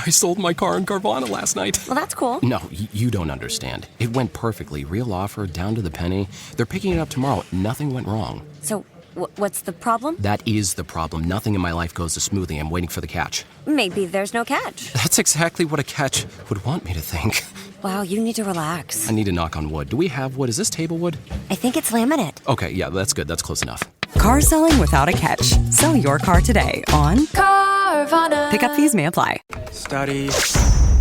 I sold my car in Carvana last night. Well, that's cool. No, you don't understand. It went perfectly. Real offer, down to the penny. They're picking it up tomorrow. Nothing went wrong. So, what's the problem? That is the problem. Nothing in my life goes as smoothly. I'm waiting for the catch. Maybe there's no catch. That's exactly what a catch would want me to think. Wow, you need to relax. I need to knock on wood. Do we have wood? Is this table wood? I think it's laminate. Okay, yeah, that's good. That's close enough. Car selling without a catch. Sell your car today on Carvana. Pickup fees may apply. Study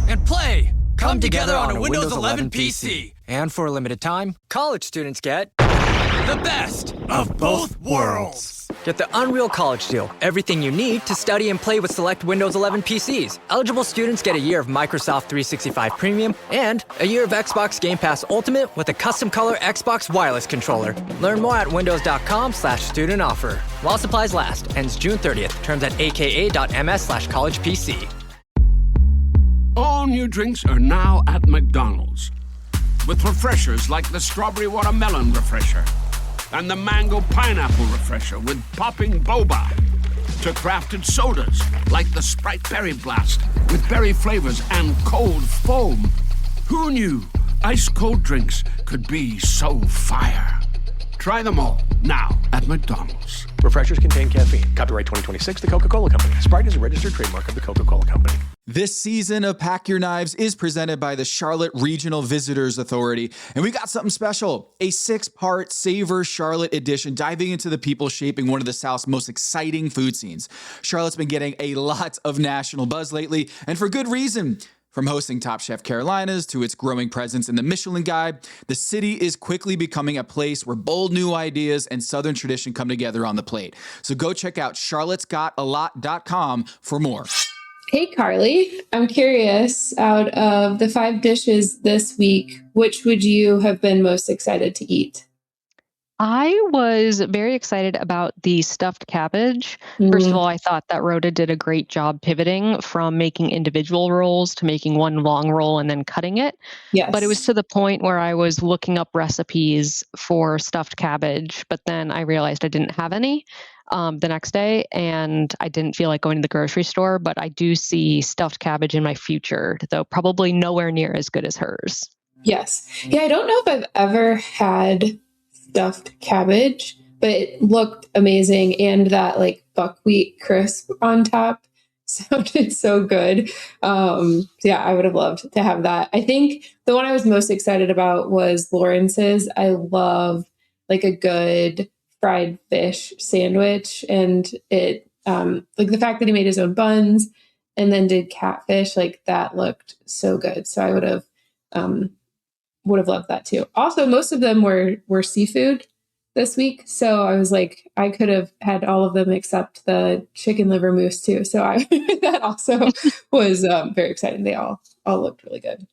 and play come together on a Windows 11 PC. And for a limited time, college students get the best of both worlds. Get the Unreal College Deal. Everything you need to study and play with select Windows 11 PCs. Eligible students get a year of Microsoft 365 Premium and a year of Xbox Game Pass Ultimate with a custom color Xbox wireless controller. Learn more at windows.com/student offer. While supplies last. Ends June 30th. Terms at aka.ms/collegepc. All new drinks are now at McDonald's. With refreshers like the Strawberry Watermelon Refresher and the Mango Pineapple Refresher with popping boba. To crafted sodas like the Sprite Berry Blast with berry flavors and cold foam. Who knew ice cold drinks could be so fire? Try them all now at McDonald's. Refreshers contain caffeine. Copyright 2026, The Coca-Cola Company. Sprite is a registered trademark of The Coca-Cola Company. This season of Pack Your Knives is presented by the Charlotte Regional Visitors Authority, and we got something special, a 6-part Savor Charlotte edition diving into the people shaping one of the South's most exciting food scenes. Charlotte's been getting a lot of national buzz lately, and for good reason. From hosting Top Chef Carolinas to its growing presence in the Michelin Guide, the city is quickly becoming a place where bold new ideas and Southern tradition come together on the plate. So go check out charlottesgotalot.com for more. Hey, Carly, I'm curious, out of the 5 dishes this week, which would you have been most excited to eat? I was very excited about the stuffed cabbage. First of all, I thought that Rhoda did a great job pivoting from making individual rolls to making one long roll and then cutting it. Yes. But it was to the point where I was looking up recipes for stuffed cabbage, but then I realized I didn't have any the next day, and I didn't feel like going to the grocery store, but I do see stuffed cabbage in my future, though probably nowhere near as good as hers. Yes. Yeah, I don't know if I've ever had stuffed cabbage, but it looked amazing, and that like buckwheat crisp on top sounded so good. Yeah, I would have loved to have that. I think the one I was most excited about was Lawrence's. I love like a good fried fish sandwich, and it like the fact that he made his own buns and then did catfish, like that looked so good. So I would have loved that too. Also, most of them were seafood this week, so I was like, I could have had all of them except the chicken liver mousse too. So that also was very exciting. They all looked really good.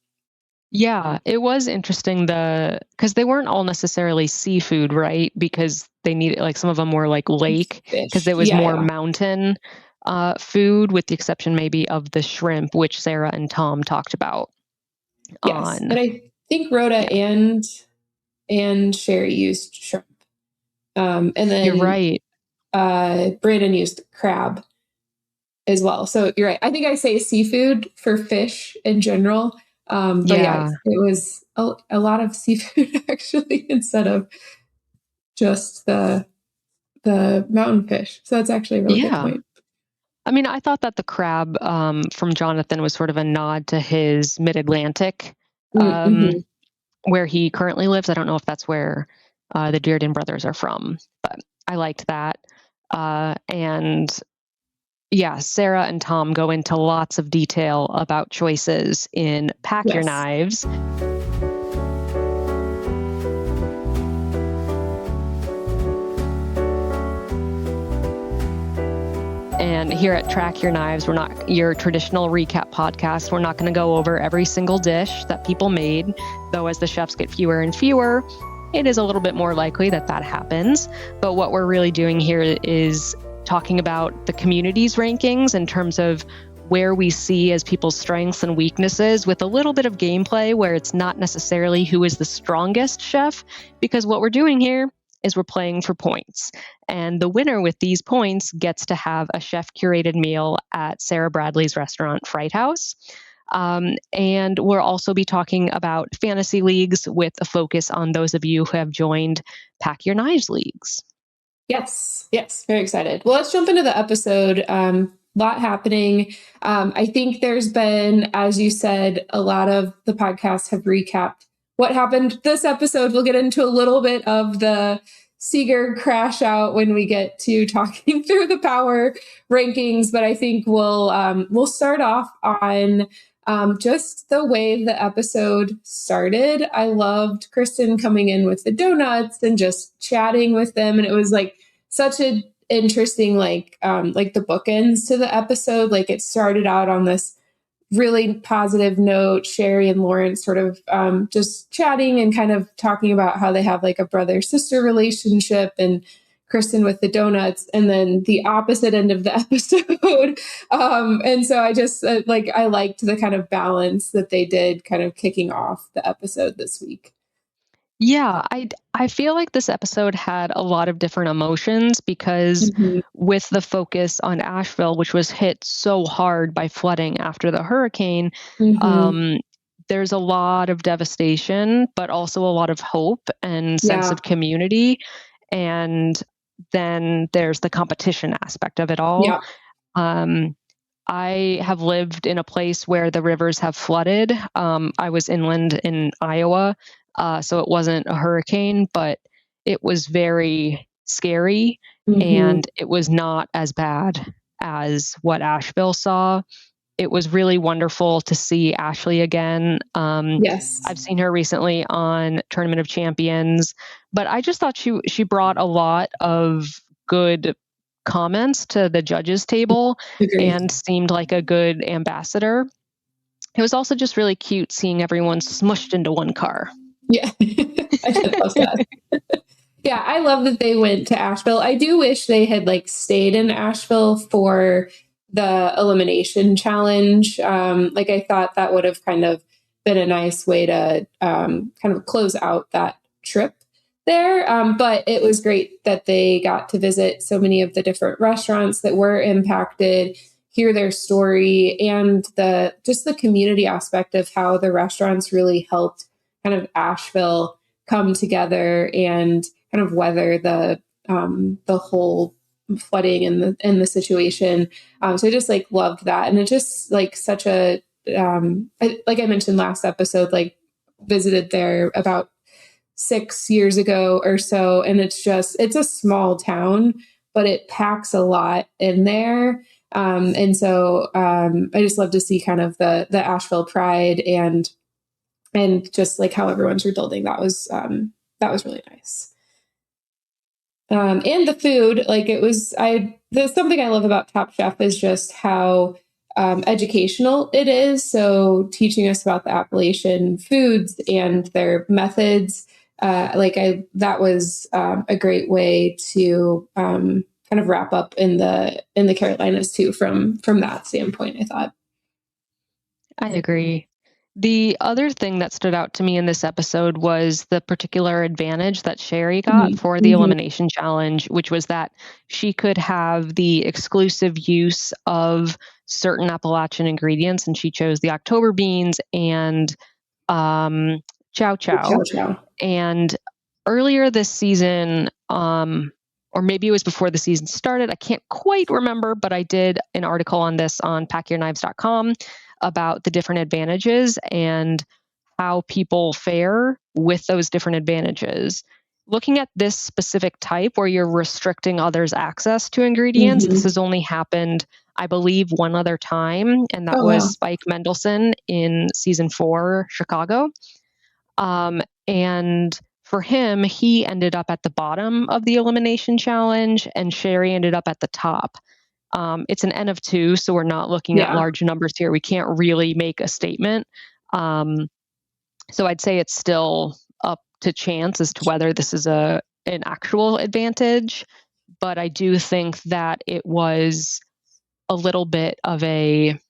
Yeah, it was interesting because they weren't all necessarily seafood, right? Because they needed, like, some of them were like lake, because there was more mountain food, with the exception maybe of the shrimp, which Sarah and Tom talked about. Yes, and I think Rhoda and Sherry used shrimp. And then you're right. Brandon used crab as well. So you're right. I think I say seafood for fish in general. But yeah, it was a lot of seafood actually, instead of just the mountain fish. So that's actually a really good point. I mean, I thought that the crab from Jonathan was sort of a nod to his Mid-Atlantic, where he currently lives. I don't know if that's where the Dearden brothers are from, but I liked that. And yeah, Sarah and Tom go into lots of detail about choices in Pack Your Knives. And here at Track Your Knives, we're not your traditional recap podcast. We're not going to go over every single dish that people made, though as the chefs get fewer and fewer, it is a little bit more likely that happens. But what we're really doing here is talking about the community's rankings in terms of where we see as people's strengths and weaknesses, with a little bit of gameplay where it's not necessarily who is the strongest chef, because what we're doing here is we're playing for points. And the winner with these points gets to have a chef-curated meal at Sara Bradley's restaurant, Fright House. And we'll also be talking about fantasy leagues with a focus on those of you who have joined Pack Your Knives leagues. Yes, very excited. Well, let's jump into the episode. Lot happening. I think there's been, as you said, a lot of the podcasts have recapped what happened this episode. We'll get into a little bit of the Seeger crash out when we get to talking through the power rankings, but I think we'll start off on just the way the episode started. I loved Kristen coming in with the donuts and just chatting with them, and it was like such an interesting like the bookends to the episode. Like it started out on this really positive note, Sherry and Lawrence sort of just chatting and kind of talking about how they have like a brother-sister relationship, and Kristen with the donuts, and then the opposite end of the episode. And so I just I liked the kind of balance that they did kind of kicking off the episode this week. Yeah, I feel like this episode had a lot of different emotions because with the focus on Asheville, which was hit so hard by flooding after the hurricane, there's a lot of devastation, but also a lot of hope and sense of community. And then there's the competition aspect of it all. Yeah. I have lived in a place where the rivers have flooded. I was inland in Iowa. So it wasn't a hurricane, but it was very scary, and it was not as bad as what Asheville saw. It was really wonderful to see Ashleigh again. Yes, I've seen her recently on Tournament of Champions, but I just thought she brought a lot of good comments to the judges' table. Agreed. And seemed like a good ambassador. It was also just really cute seeing everyone smushed into one car. Yeah, I did love that. Yeah, I love that they went to Asheville. I do wish they had stayed in Asheville for the elimination challenge. I thought that would have kind of been a nice way to kind of close out that trip there. But it was great that they got to visit so many of the different restaurants that were impacted, hear their story, and the community aspect of how the restaurants really helped kind of Asheville come together and kind of weather the whole flooding and the situation. So I just loved that. And it just such a, like I mentioned last episode, visited there about 6 years ago or so. And it's a small town, but it packs a lot in there. And so I just love to see kind of the Asheville pride and just how everyone's rebuilding. That was really nice. And the food, there's something I love about Top Chef is just how educational it is. So teaching us about the Appalachian foods and their methods, that was a great way to kind of wrap up in the Carolinas too, from that standpoint, I thought. I agree. The other thing that stood out to me in this episode was the particular advantage that Sherry got for the elimination challenge, which was that she could have the exclusive use of certain Appalachian ingredients, and she chose the October beans and chow chow. And earlier this season, or maybe it was before the season started, I can't quite remember, but I did an article on this on packyourknives.com about the different advantages and how people fare with those different advantages. Looking at this specific type where you're restricting others' access to ingredients, this has only happened, I believe, one other time, and that was Spike Mendelsohn in season 4, Chicago. And for him, he ended up at the bottom of the elimination challenge, and Sherry ended up at the top. It's an N of 2, so we're not looking at large numbers here. We can't really make a statement. So I'd say it's still up to chance as to whether this is an actual advantage. But I do think that it was a little bit of it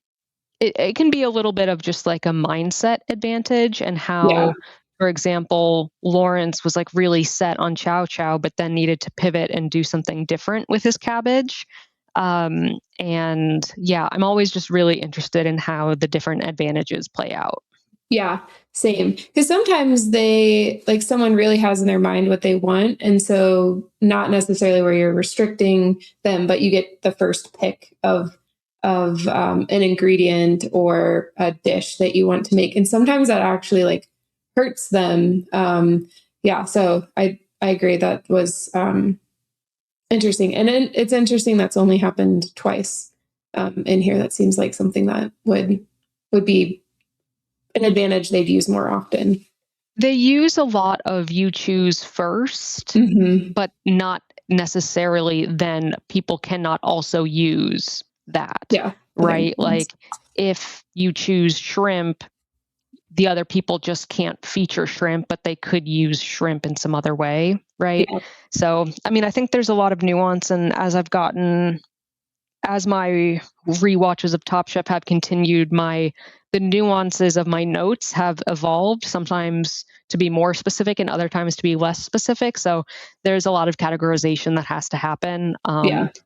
can be a little bit of just a mindset advantage, and how For example, Lawrence was like really set on chow chow, but then needed to pivot and do something different with his cabbage. And yeah, I'm always just really interested in how the different advantages play out. Yeah, same. Because sometimes someone really has in their mind what they want. And so not necessarily where you're restricting them, but you get the first pick of an ingredient or a dish that you want to make. And sometimes that actually like hurts them. So I agree. That was interesting. And it's interesting that's only happened twice in here. That seems like something that would be an advantage they'd use more often. They use a lot of you choose first, but not necessarily then people cannot also use that. Yeah. Right? Like if you choose shrimp, the other people just can't feature shrimp, but they could use shrimp in some other way. Right. Yeah. So, I mean, I think there's a lot of nuance. And as my rewatches of Top Chef have continued, the nuances of my notes have evolved, sometimes to be more specific and other times to be less specific. So there's a lot of categorization that has to happen.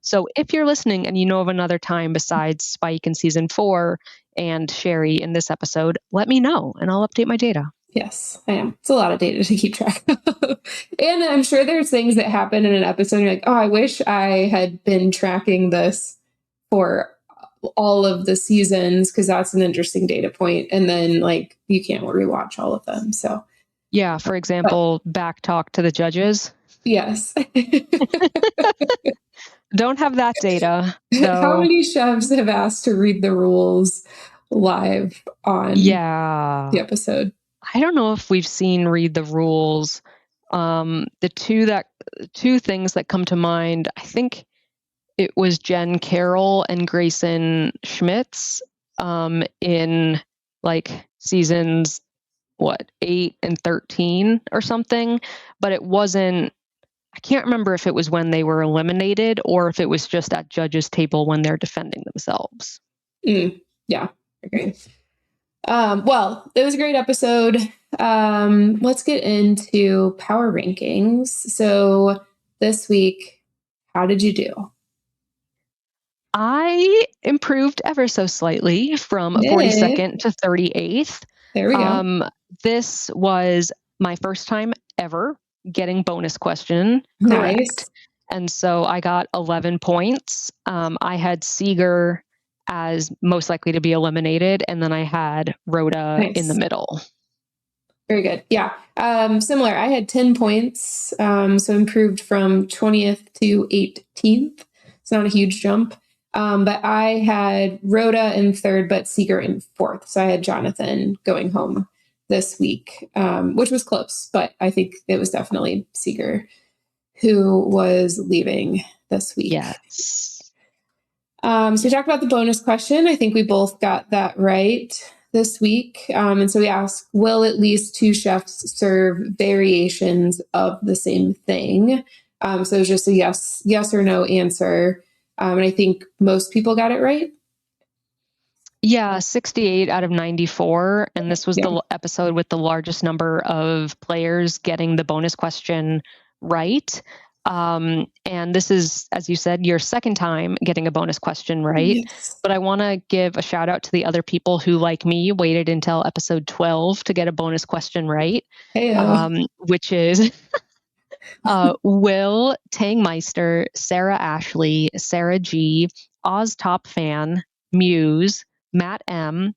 So if you're listening and you know of another time besides Spike in season 4 and Sherry in this episode, let me know and I'll update my data. Yes, I am. It's a lot of data to keep track of. And I'm sure there's things that happen in an episode and you're like, oh, I wish I had been tracking this for all of the seasons, because that's an interesting data point. And then like you can't rewatch all of them. So yeah, for example, back talk to the judges. Yes. Don't have that data. So. How many chefs have asked to read the rules live on the episode? I don't know if we've seen read the rules. The two things that come to mind, I think it was Jen Carroll and Grayson Schmitz in like seasons 8 and 13 or something, but it wasn't. I can't remember if it was when they were eliminated or if it was just at judges' table when they're defending themselves. Yeah, agree. Well, it was a great episode. Let's get into power rankings. So this week, how did you do? I improved ever so slightly from 42nd to 38th. There we go. This was my first time ever getting bonus question correct. Nice. And so I got 11 points. I had Seeger as most likely to be eliminated, and then I had Rhoda in the middle. Very good. Yeah. Similar. I had 10 points. So improved from 20th to 18th. It's not a huge jump. But I had Rhoda in third, but Seeger in fourth. So I had Jonathan going home this week, which was close, but I think it was definitely Seeger who was leaving this week. Yes. So we talked about the bonus question. I think we both got that right this week. And so we asked, will at least 2 chefs serve variations of the same thing? So it was just a yes or no answer. And I think most people got it right. Yeah, 68 out of 94. And this was the episode with the largest number of players getting the bonus question right. And this is, as you said, your second time getting a bonus question right. Yes. But I want to give a shout out to the other people who, like me, waited until episode 12 to get a bonus question right, which is Will, Tangmeister, Sarah Ashley, Sarah G, Oz Top Fan, Muse, Matt M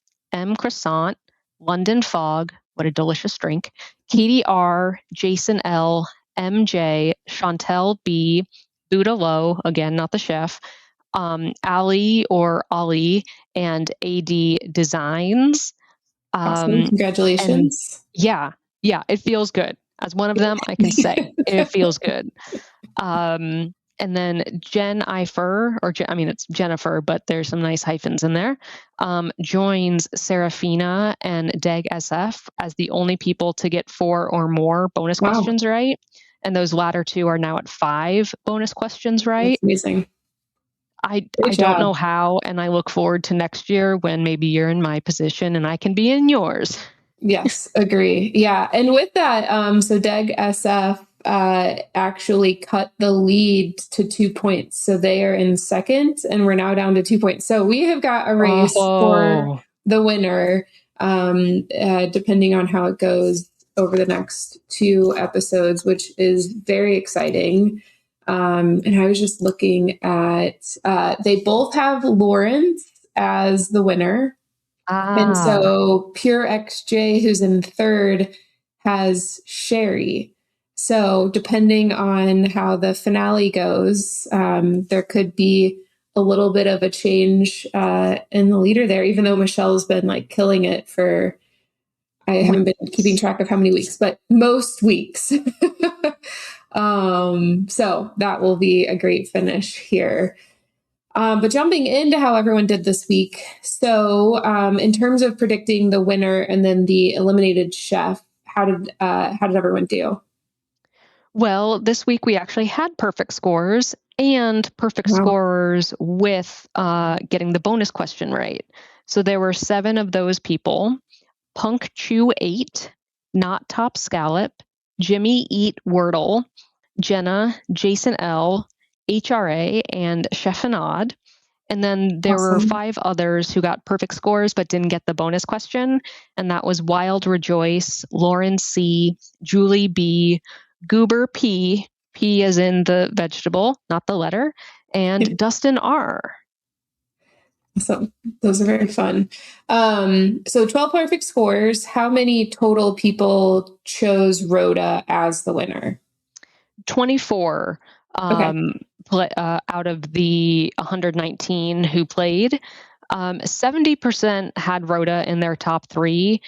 Croissant, London Fog, what a delicious drink, Katie R, Jason L, MJ, Chantel B, Buddha Low, again, not the chef, Ali or Ali, and AD Designs. Awesome. Congratulations. Yeah, it feels good. As one of them, I can say it feels good. And then Jen Ifer, it's Jennifer, but there's some nice hyphens in there, joins Serafina and Deg SF as the only people to get 4 or more bonus questions right. And those latter 2 are now at 5 bonus questions right. That's amazing. I don't know how, and I look forward to next year when maybe you're in my position and I can be in yours. Yes, agree. Yeah. And with that, so Deg SF actually cut the lead to 2 points. So they are in second and we're now down to 2 points. So we have got a race for the winner, depending on how it goes over the next 2 episodes, which is very exciting. And I was just looking at, they both have Lawrence as the winner. And so Pure XJ, who's in third, has Sherry. So depending on how the finale goes, there could be a little bit of a change in the leader there, even though Michelle's been like killing it for, I haven't been keeping track of how many weeks, but most weeks. So that will be a great finish here. But jumping into how everyone did this week. So in terms of predicting the winner and then the eliminated chef, how did everyone do? Well, this week we actually had perfect scores and perfect scores with getting the bonus question right. So there were 7 of those people: Punk Chew 8, Not Top Scallop, Jimmy Eat Wordle, Jenna, Jason L, HRA, and Chef Anad. And then there were 5 others who got perfect scores but didn't get the bonus question. And that was Wild Rejoice, Lauren C, Julie B, Goober P, P as in the vegetable, not the letter, and Dustin R. So those are very fun. So 12 perfect scores. How many total people chose Rhoda as the winner? 24 out of the 119 who played. 70% had Rhoda in their top 3.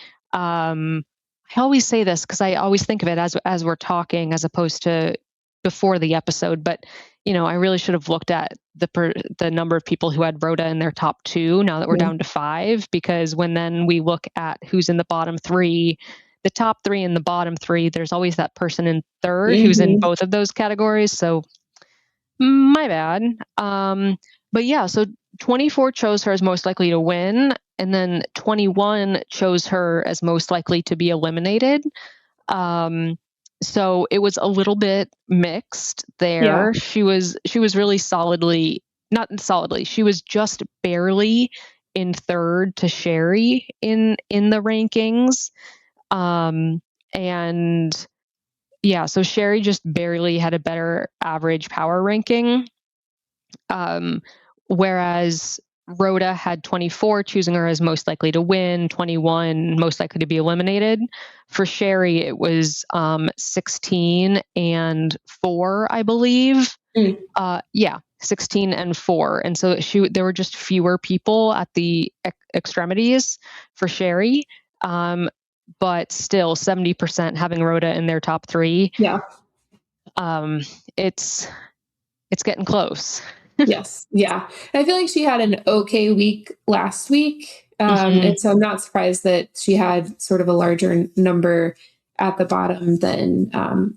I always say this because I always think of it as we're talking as opposed to before the episode. But, you know, I really should have looked at the number of people who had Rhoda in their top 2 now that we're down to 5, because when then we look at who's in the bottom 3, the top 3 and the bottom 3, there's always that person in third who's in both of those categories. So my bad. But yeah, so 24 chose her as most likely to win, and then 21 chose her as most likely to be eliminated. So it was a little bit mixed there. Yeah. She was really not solidly. She was just barely in third to Sherry in the rankings. And yeah, so Sherry just barely had a better average power ranking. Whereas Rhoda had 24, choosing her as most likely to win, 21 most likely to be eliminated. For Sherry, it was 16 and 4, I believe. 16 and 4. And so there were just fewer people at the extremities for Sherry. But still 70% having Rhoda in their top 3. Yeah. It's getting close. Yes. Yeah. And I feel like she had an okay week last week. And so I'm not surprised that she had sort of a larger number at the bottom than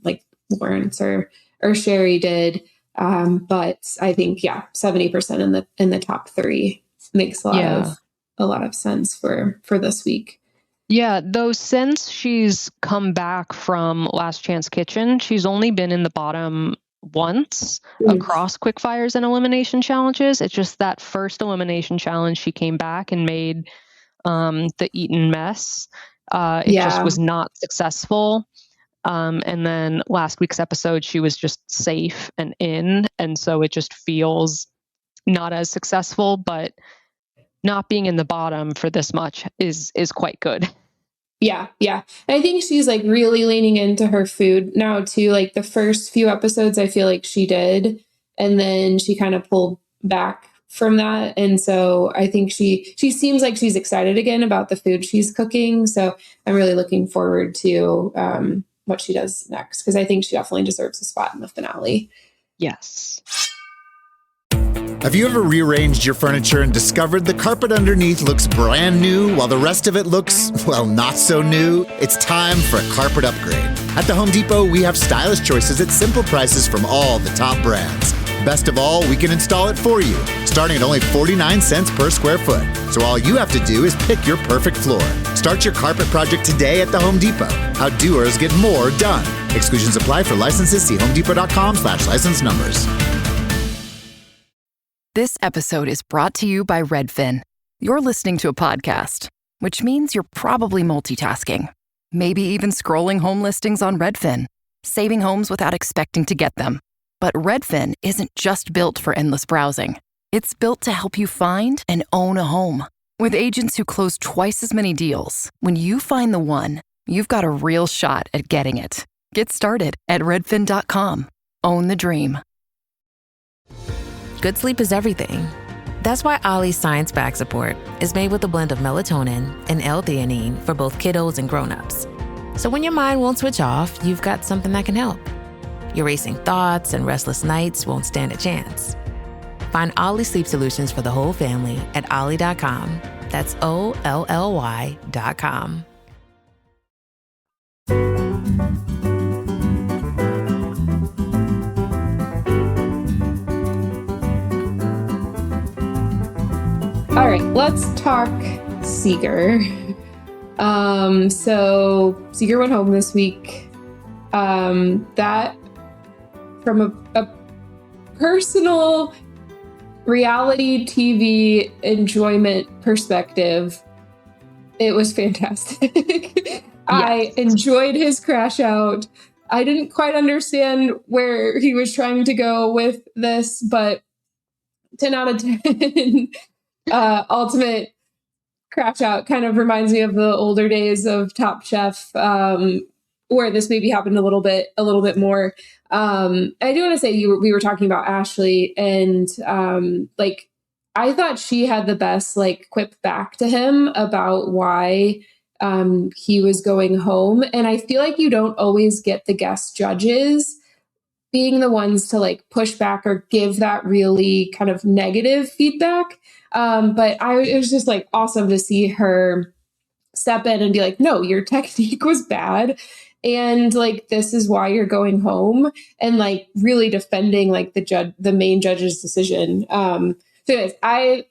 like Lawrence or Sherry did. But I think, 70% in the top 3 makes a lot of sense for this week. Yeah, though since she's come back from Last Chance Kitchen, she's only been in the bottom once across quickfires and elimination challenges. It's just that first elimination challenge she came back and made the Eaten mess. It just was not successful. And then last week's episode, she was just safe and in. And so it just feels not as successful, but not being in the bottom for this much is quite good. Yeah. And I think she's like really leaning into her food now too. Like the first few episodes, I feel like she did. And then she kind of pulled back from that. And so I think she seems like she's excited again about the food she's cooking. So I'm really looking forward to what she does next, because I think she definitely deserves a spot in the finale. Yes. Have you ever rearranged your furniture and discovered the carpet underneath looks brand new while the rest of it looks, well, not so new? It's time for a carpet upgrade. At the Home Depot, we have stylish choices at simple prices from all the top brands. Best of all, we can install it for you, starting at only 49 cents per square foot. So all you have to do is pick your perfect floor. Start your carpet project today at the Home Depot. How doers get more done. Exclusions apply. For licenses, see homedepot.com/license numbers. This episode is brought to you by Redfin. You're listening to a podcast, which means you're probably multitasking. Maybe even scrolling home listings on Redfin, saving homes without expecting to get them. But Redfin isn't just built for endless browsing. It's built to help you find and own a home. With agents who close twice as many deals, when you find the one, you've got a real shot at getting it. Get started at redfin.com. Own the dream. Good sleep is everything. That's why Ollie's Science Back Support is made with a blend of melatonin and L-theanine for both kiddos and grown-ups. So when your mind won't switch off, you've got something that can help. Your racing thoughts and restless nights won't stand a chance. Find Ollie Sleep Solutions for the whole family at ollie.com. That's OLLY.com. All right, let's talk Seeger. So Seeger went home this week. That from a personal reality TV enjoyment perspective, it was fantastic. Yes. I enjoyed his crash out. I didn't quite understand where he was trying to go with this, but 10 out of 10. Ultimate crash out kind of reminds me of the older days of Top Chef, where this maybe happened a little bit more. I do want to say we were talking about Ashleigh, and I thought she had the best quip back to him about why he was going home. And I feel like you don't always get the guest judges being the ones to push back or give that really kind of negative feedback. But it was just awesome to see her step in and be like, no, your technique was bad. And this is why you're going home, and really defending the main judge's decision. So anyways, I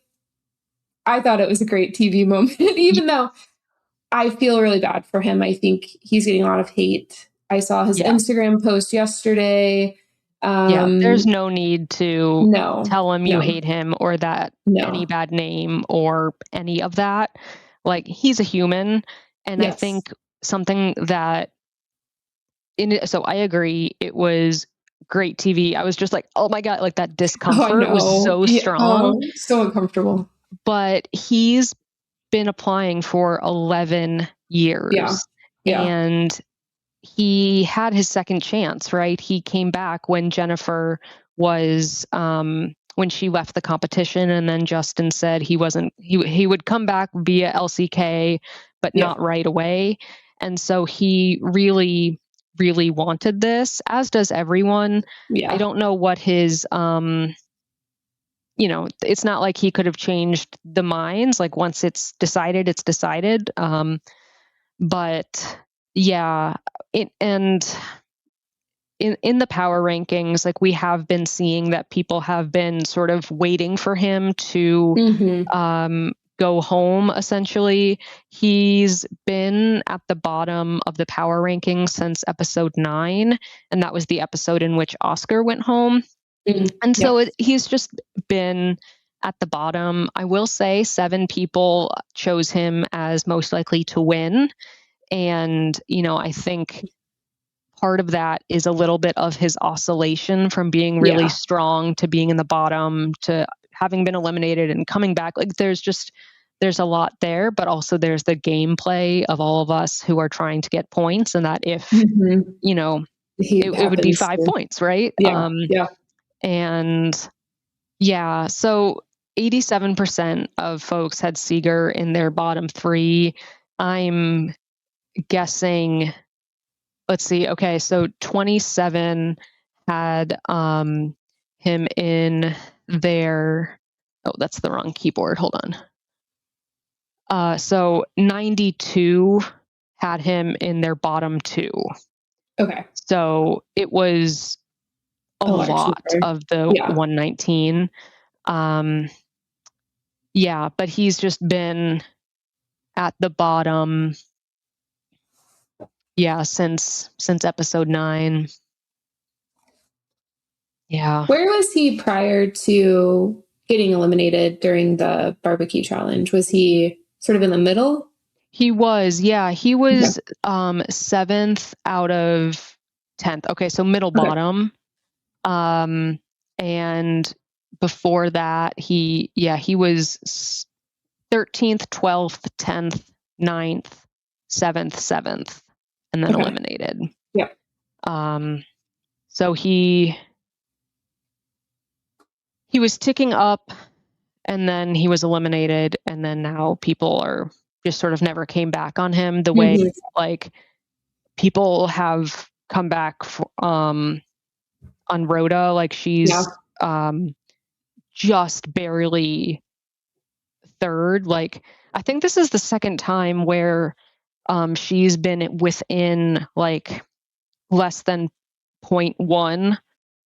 thought it was a great TV moment, even though I feel really bad for him. I think he's getting a lot of hate. I saw his Instagram post yesterday. There's no need to tell him you hate him or that any bad name or any of that. He's a human. And I think something that so I agree, it was great TV. I was just oh my God, that discomfort was so strong. So uncomfortable. But he's been applying for 11 years. Yeah. And he had his second chance, right? He came back when Jennifer was, when she left the competition, and then Justin said he would come back via LCK, but not right away. And so he really, really wanted this, as does everyone. Yeah. I don't know what his, it's not like he could have changed the minds. Once it's decided, it's decided. But yeah, and in the power rankings, we have been seeing that people have been sort of waiting for him to go home, essentially. He's been at the bottom of the power rankings since episode 9, and that was the episode in which Oscar went home. And so he's just been at the bottom. I will say 7 people chose him as most likely to win. And, I think part of that is a little bit of his oscillation from being really strong to being in the bottom to having been eliminated and coming back. There's a lot there, but also there's the gameplay of all of us who are trying to get points, and that if, it would be 5 points, right? And so 87% of folks had Seeger in their bottom 3. I'm guessing, let's see. Okay. So 27 had, him in their, that's the wrong keyboard. Hold on. So 92 had him in their bottom 2. Okay. So it was a lot of the 119. Yeah, but he's just been at the bottom. Yeah, since episode 9. Yeah. Where was he prior to getting eliminated during the barbecue challenge? Was he sort of in the middle? He was, yeah. He was 7th out of 10th. Okay, so middle bottom. And before that, he was 13th, 12th, 10th, 9th, 7th, and then eliminated. Yeah. So he was ticking up, and then he was eliminated, and then now people are just sort of never came back on him the way like people have come back on Rhoda. Like she's just barely 3rd. Like I think this is the 2nd time where she's been within like less than 0.1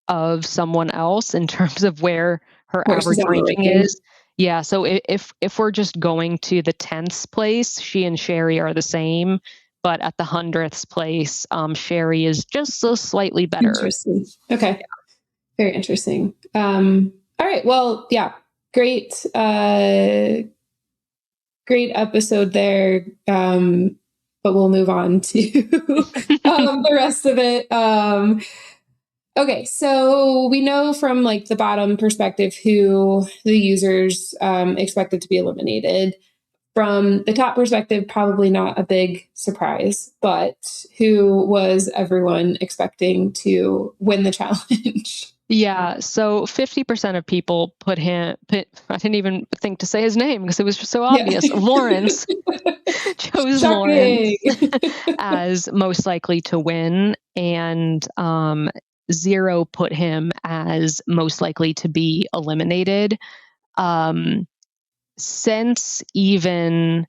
of someone else in terms of where her average ranking is. Yeah, so if we're just going to the 10th place, she and Sherry are the same, but at the 100th place, Sherry is just so slightly better. Interesting. Okay. Yeah. Very interesting. All right. Well, yeah, great episode there. But we'll move on to the rest of it. Okay, so we know from like the bottom perspective who the users expected to be eliminated. From the top perspective, probably not a big surprise, but who was everyone expecting to win the challenge? Yeah, so 50% of people I didn't even think to say his name because it was just so obvious. Yeah. Lawrence chose Lawrence as most likely to win, and 0 put him as most likely to be eliminated. Since even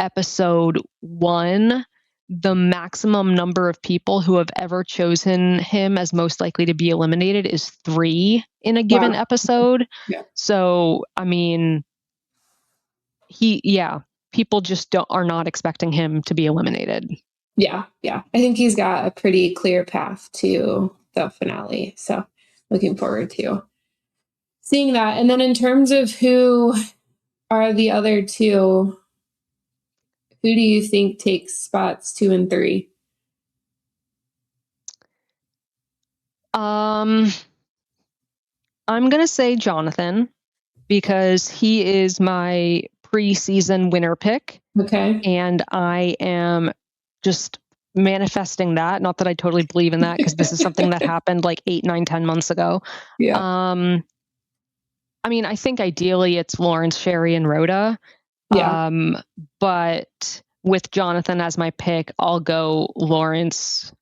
episode 1, the maximum number of people who have ever chosen him as most likely to be eliminated is 3 in a given episode. Yeah. So, I mean, people just are not expecting him to be eliminated. Yeah. I think he's got a pretty clear path to the finale. So looking forward to seeing that. And then in terms of who are the other 2, who do you think takes spots 2 and 3? I'm going to say Jonathan because he is my preseason winner pick. Okay. And I am just manifesting that. Not that I totally believe in that because this is something that happened like 8, 9, 10 months ago. Yeah. I mean, I think ideally it's Lawrence, Sherry, and Rhoda. Yeah. But with Jonathan as my pick, I'll go Lawrence,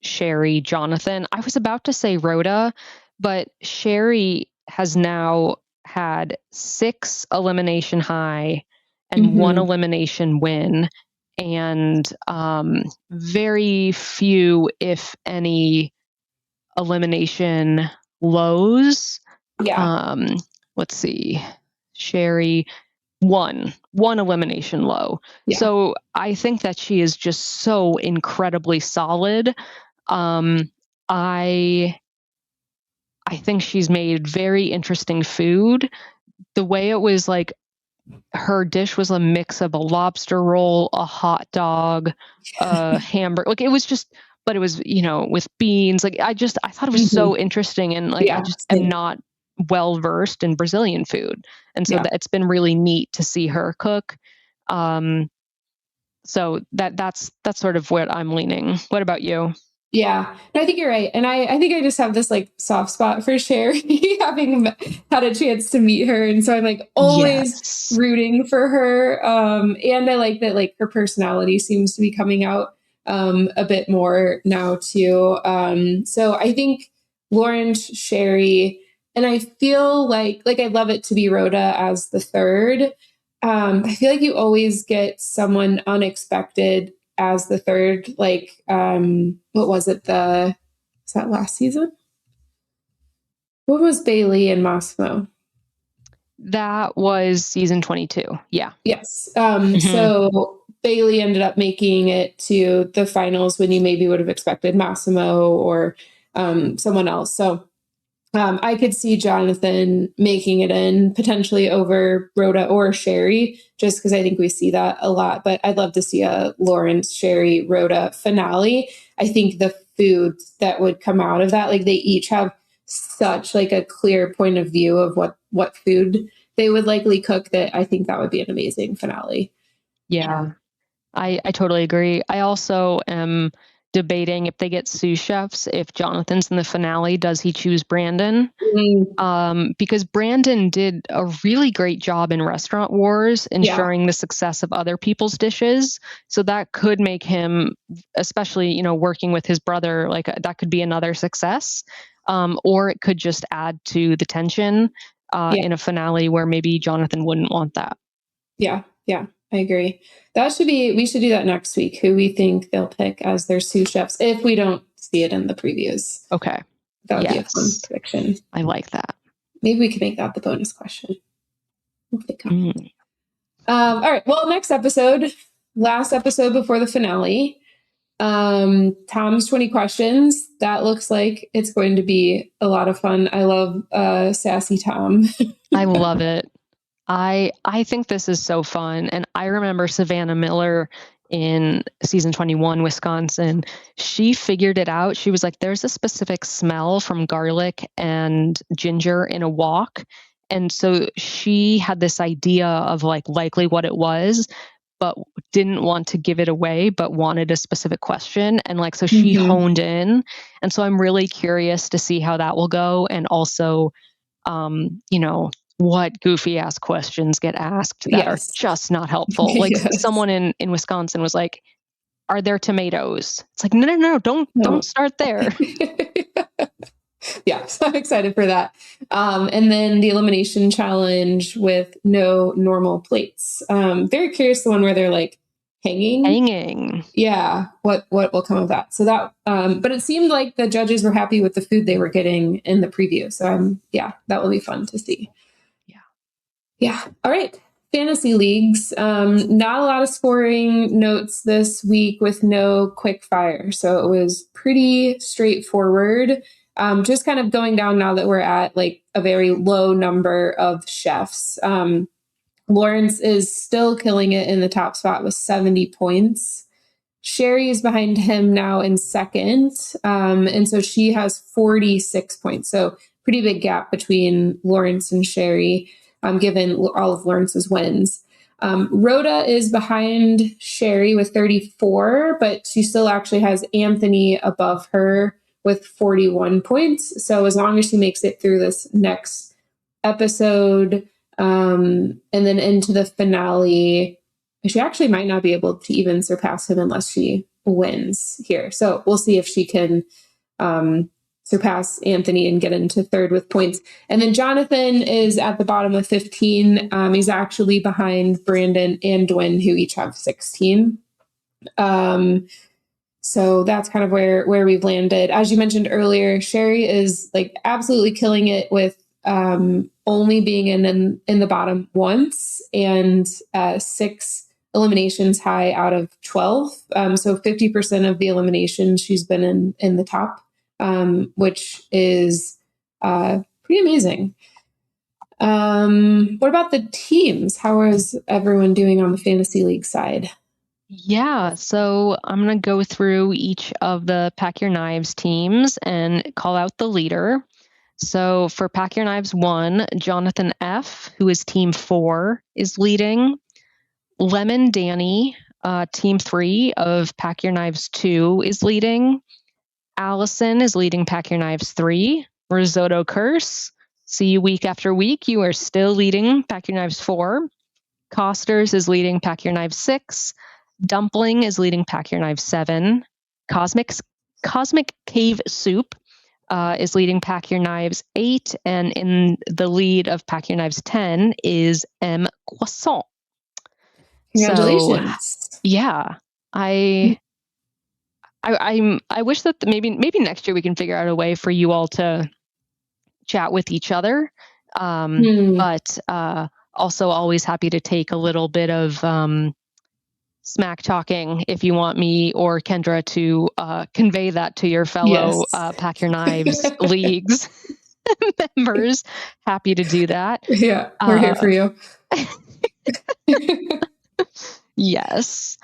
Sherry, Jonathan. I was about to say Rhoda, but Sherry has now had 6 elimination high and 1 elimination win, and very few, if any, elimination lows. Yeah. Let's see. Sherry, one elimination low. Yeah. So I think that she is just so incredibly solid. I think she's made very interesting food. The way it was like, her dish was a mix of a lobster roll, a hot dog, a hamburger. Like it was just, but it was, with beans. Like I thought it was so interesting, and like I just am not well versed in Brazilian food, and so it's been really neat to see her cook. So that's sort of what I'm leaning. What about you? Yeah, no, I think you're right. And I think I just have this like soft spot for Sherry, having had a chance to meet her. And so I'm like always rooting for her. And I like that like her personality seems to be coming out a bit more now too. So I think Lawrence, Sherry, and I feel like I'd love it to be Rhoda as the 3rd. I feel like you always get someone unexpected as the 3rd, like, what was it? The Was that last season? What was Bailey and Massimo? That was season 22. Yeah. Yes. So Bailey ended up making it to the finals when you maybe would have expected Massimo or someone else. So I could see Jonathan making it in potentially over Rhoda or Sherry, just because I think we see that a lot. But I'd love to see a Lawrence, Sherry, Rhoda finale. I think the foods that would come out of that, like they each have such like a clear point of view of what food they would likely cook, that I think that would be an amazing finale. Yeah, I totally agree. I also am debating if they get sous chefs, if Jonathan's in the finale, does he choose Brandon? Because Brandon did a really great job in Restaurant Wars, ensuring the success of other people's dishes. So that could make him, especially, you know, working with his brother, like that could be another success. Or it could just add to the tension in a finale where maybe Jonathan wouldn't want that. Yeah, I agree. We should do that next week, who we think they'll pick as their sous chefs, if we don't see it in the previews. Okay. That would be a fun prediction. I like that. Maybe we can make that the bonus question. All right. Well, next episode, last episode before the finale, Tom's 20 questions. That looks like it's going to be a lot of fun. I love sassy Tom. I love it. I think this is so fun. And I remember Savannah Miller in season 21, Wisconsin. She figured it out. She was like, there's a specific smell from garlic and ginger in a wok. And so she had this idea of like likely what it was, but didn't want to give it away, but wanted a specific question. And like, so she honed in. And so I'm really curious to see how that will go. And also, you know, what goofy ass questions get asked that are just not helpful. Like someone in Wisconsin was like, are there tomatoes? It's like, no, don't start there. Yeah, so I'm excited for that. And then the elimination challenge with no normal plates. Very curious, the one where they're like hanging. Yeah, what will come of that? So that, but it seemed like the judges were happy with the food they were getting in the preview. So that will be fun to see. Yeah. All right. Fantasy leagues. Not a lot of scoring notes this week with no quick fire. So it was pretty straightforward. Just kind of going down now that we're at like a very low number of chefs. Lawrence is still killing it in the top spot with 70 points. Sherry is behind him now in second. And so she has 46 points. So pretty big gap between Lawrence and Sherry, given all of Lawrence's wins. Rhoda is behind Sherry with 34, but she still actually has Anthony above her with 41 points. So as long as she makes it through this next episode and then into the finale, she actually might not be able to even surpass him unless she wins here. So we'll see if she can surpass Anthony and get into third with points. And then Jonathan is at the bottom of 15. He's actually behind Brandon and Dwayne, who each have 16. So that's kind of where we've landed. As you mentioned earlier, Sherry is like absolutely killing it with only being in the bottom once and 6 eliminations high out of 12. So 50% of the eliminations she's been in the top, which is pretty amazing. What about the teams? How is everyone doing on the fantasy league side? Yeah, so I'm going to go through each of the Pack Your Knives teams and call out the leader. So for Pack Your Knives 1, Jonathan F., who is team 4, is leading. Lemon Danny, team 3 of Pack Your Knives 2, is leading. Allison is leading Pack Your Knives 3. Risotto Curse, see you week after week. You are still leading Pack Your Knives 4. Costers is leading Pack Your Knives 6. Dumpling is leading Pack Your Knives 7. Cosmic Cave Soup is leading Pack Your Knives 8. And in the lead of Pack Your Knives 10 is M. Croissant. Congratulations. So, yeah, I I wish that maybe next year we can figure out a way for you all to chat with each other. But also always happy to take a little bit of smack talking if you want me or Kendra to convey that to your fellow Pack Your Knives leagues members. Happy to do that. Yeah, we're here for you. Yes.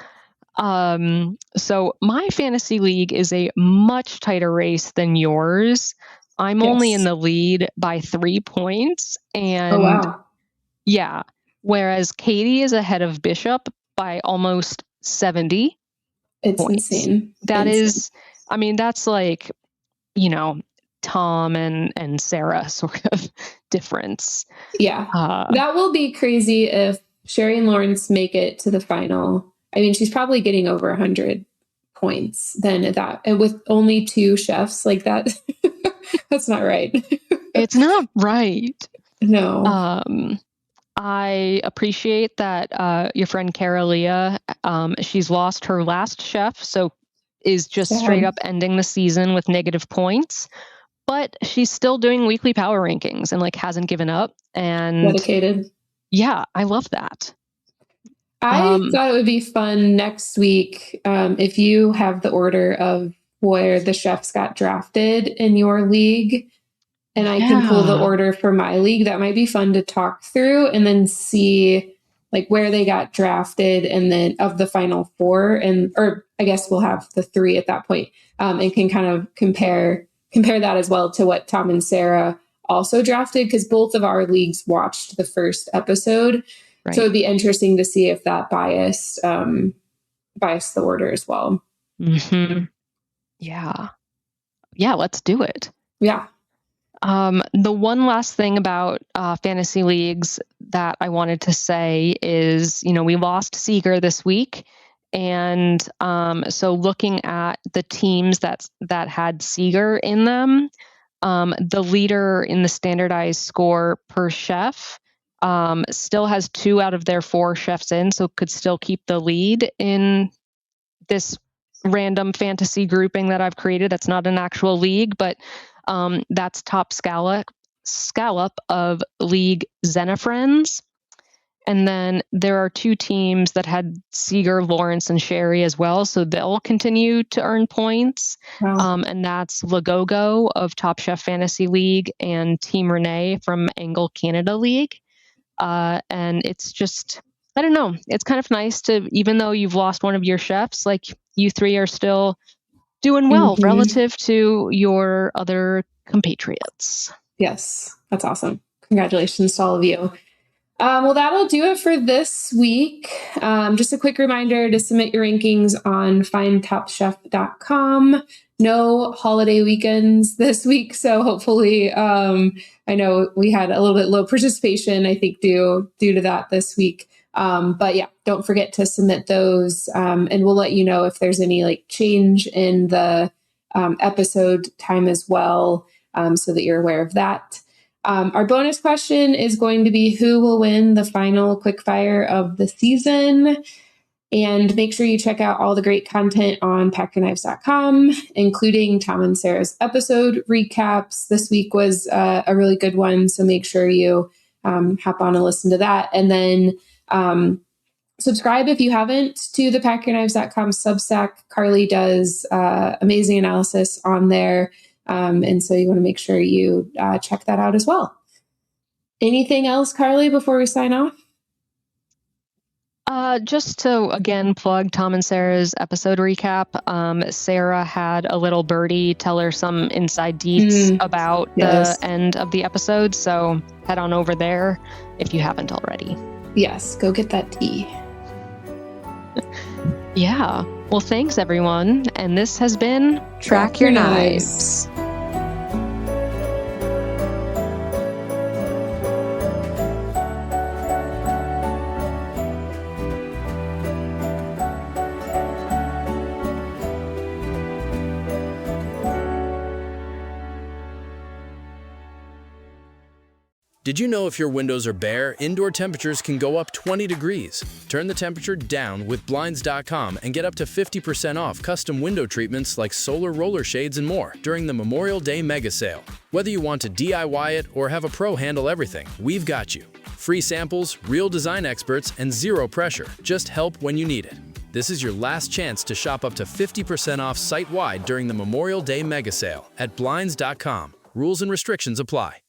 So my fantasy league is a much tighter race than yours. I'm only in the lead by 3 points. And yeah, whereas Katie is ahead of Bishop by almost 70 points. Insane. That is, I mean, that's like, you know, Tom and Sarah sort of difference. Yeah. That will be crazy if Sherry and Lawrence make it to the final. I mean, she's probably getting over 100 points then at that. And with only 2 chefs like that, that's not right. It's not right. No. I appreciate that your friend Caralia, she's lost her last chef, so is just straight up ending the season with negative points. But she's still doing weekly power rankings and like hasn't given up. And dedicated. Yeah, I love that. I thought it would be fun next week if you have the order of where the chefs got drafted in your league, and I can pull the order for my league. That might be fun to talk through and then see like where they got drafted, and then of the final 4, or I guess we'll have the 3 at that point, and can kind of compare that as well to what Tom and Sarah also drafted, because both of our leagues watched the first episode. Right. So it'd be interesting to see if that biased the order as well. Mm-hmm. Yeah, let's do it. Yeah. The one last thing about fantasy leagues that I wanted to say is, you know, we lost Seeger this week. And so looking at the teams that had Seeger in them, the leader in the standardized score per chef still has 2 out of their 4 chefs in, so could still keep the lead in this random fantasy grouping that I've created. That's not an actual league, but that's top scallop of League Xenofriends. And then there are 2 teams that had Seeger, Lawrence, and Sherry as well, so they'll continue to earn points. Wow. And that's Lagogo of Top Chef Fantasy League and Team Renee from Angle Canada League. And it's just, I don't know, it's kind of nice to, even though you've lost one of your chefs, like you 3 are still doing well relative to your other compatriots. Yes, that's awesome. Congratulations to all of you. Well, that'll do it for this week. Just a quick reminder to submit your rankings on findtopchef.com. No holiday weekends this week, so hopefully, I know we had a little bit low participation, I think, due to that this week. But yeah, don't forget to submit those, and we'll let you know if there's any like change in the episode time as well, so that you're aware of that. Our bonus question is going to be who will win the final quickfire of the season. And make sure you check out all the great content on packyourknives.com, including Tom and Sarah's episode recaps. This week was a really good one, so make sure you hop on and listen to that. And then subscribe if you haven't to the packyourknives.com Substack. Carly does amazing analysis on there. And so you want to make sure you check that out as well. Anything else, Carly, before we sign off? Just to, again, plug Tom and Sarah's episode recap. Sarah had a little birdie tell her some inside deets about the end of the episode. So head on over there if you haven't already. Yes, go get that tea. Yeah. Well, thanks, everyone. And this has been Track Your Knives. Did you know if your windows are bare, indoor temperatures can go up 20 degrees? Turn the temperature down with Blinds.com and get up to 50% off custom window treatments like solar roller shades and more during the Memorial Day mega sale. Whether you want to DIY it or have a pro handle everything, we've got you. Free samples, real design experts, and zero pressure. Just help when you need it. This is your last chance to shop up to 50% off site-wide during the Memorial Day mega sale at Blinds.com. Rules and restrictions apply.